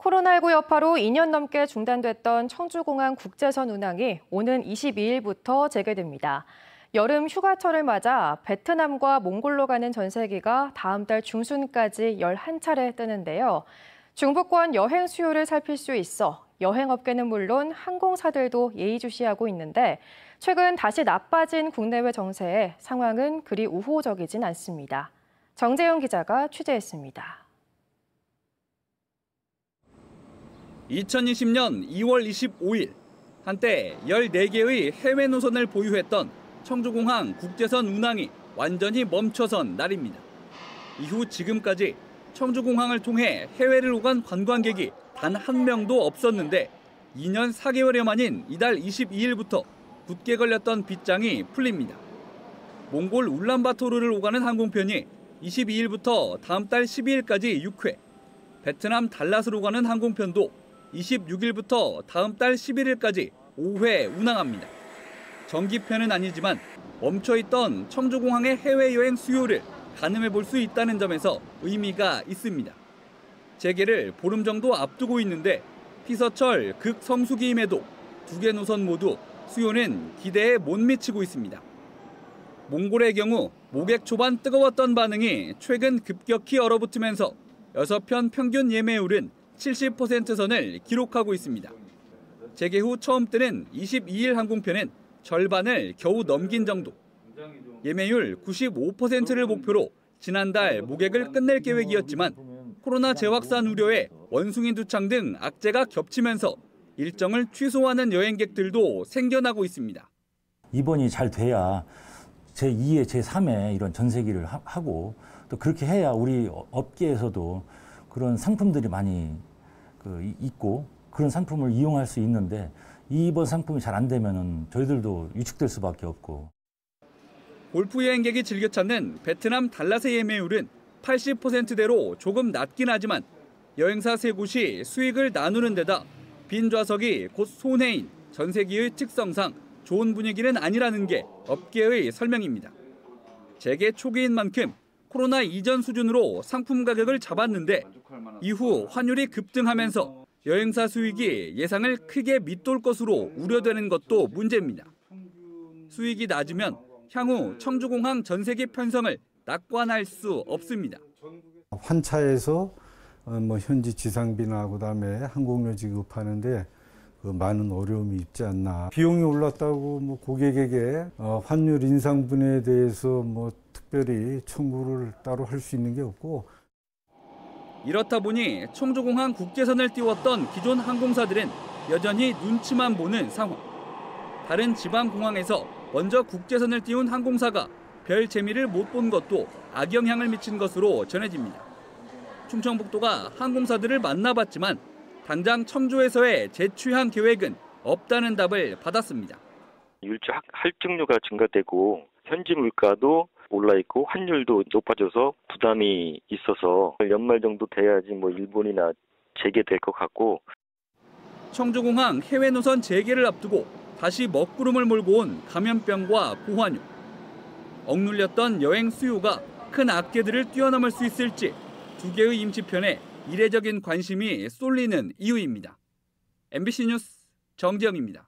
코로나19 여파로 2년 넘게 중단됐던 청주공항 국제선 운항이 오는 22일부터 재개됩니다. 여름 휴가철을 맞아 베트남과 몽골로 가는 전세기가 다음 달 중순까지 11차례 뜨는데요. 중부권 여행 수요를 살필 수 있어 여행업계는 물론 항공사들도 예의주시하고 있는데 최근 다시 나빠진 국내외 정세에 상황은 그리 우호적이진 않습니다. 정재영 기자가 취재했습니다. 2020년 2월 25일, 한때 14개의 해외 노선을 보유했던 청주공항 국제선 운항이 완전히 멈춰선 날입니다. 이후 지금까지 청주공항을 통해 해외를 오간 관광객이 단 한 명도 없었는데 2년 4개월여 만인 이달 22일부터 굳게 걸렸던 빗장이 풀립니다. 몽골 울란바토르를 오가는 항공편이 22일부터 다음 달 12일까지 6회, 베트남 달랏으로 가는 항공편도 26일부터 다음 달 11일까지 5회 운항합니다. 정기편은 아니지만 멈춰있던 청주공항의 해외여행 수요를 가늠해 볼 수 있다는 점에서 의미가 있습니다. 재개를 보름 정도 앞두고 있는데 피서철 극성수기임에도 2개 노선 모두 수요는 기대에 못 미치고 있습니다. 몽골의 경우 모객 초반 뜨거웠던 반응이 최근 급격히 얼어붙으면서 6편 평균 예매율은 70% 선을 기록하고 있습니다. 재개 후 처음 뜨는 22일 항공편은 절반을 겨우 넘긴 정도. 예매율 95%를 목표로 지난달 모객을 끝낼 계획이었지만 코로나 재확산 우려에 원숭이 두창 등 악재가 겹치면서 일정을 취소하는 여행객들도 생겨나고 있습니다. 이번이 잘 돼야 제2회, 제3회 이런 전세기를 하고 또 그렇게 해야 우리 업계에서도 그런 상품들이 많이 있고 그런 상품을 이용할 수 있는데 이번 상품이 잘 안 되면은 저희들도 위축될 수밖에 없고. 골프 여행객이 즐겨 찾는 베트남 달랏의 예매율은 80%대로 조금 낮긴 하지만 여행사 세 곳이 수익을 나누는 데다 빈 좌석이 곧 손해인 전세기의 특성상 좋은 분위기는 아니라는 게 업계의 설명입니다. 재개 초기인 만큼 코로나 이전 수준으로 상품 가격을 잡았는데 이후 환율이 급등하면서 여행사 수익이 예상을 크게 밑돌 것으로 우려되는 것도 문제입니다. 수익이 낮으면 향후 청주공항 전세기 편성을 낙관할 수 없습니다. 환차에서 현지 지상비나 그다음에 항공료 지급하는데 많은 어려움이 있지 않나. 비용이 올랐다고 고객에게 환율 인상분에 대해서 특별히 청구를 따로 할 수 있는 게 없고. 이렇다 보니 청주공항 국제선을 띄웠던 기존 항공사들은 여전히 눈치만 보는 상황. 다른 지방공항에서 먼저 국제선을 띄운 항공사가 별 재미를 못 본 것도 악영향을 미친 것으로 전해집니다. 충청북도가 항공사들을 만나봤지만 당장 청주에서의 재취항 계획은 없다는 답을 받았습니다. 일주 할증료가 증가되고 현지 물가도 올라 있고 환율도 높아져서 부담이 있어서 연말 정도 돼야지 일본이나 재개될 것 같고. 청주공항 해외 노선 재개를 앞두고 다시 먹구름을 몰고 온 감염병과 고환율. 억눌렸던 여행 수요가 큰 악재들을 뛰어넘을 수 있을지 두 개의 임시편에 이례적인 관심이 쏠리는 이유입니다. MBC 뉴스 정재영입니다.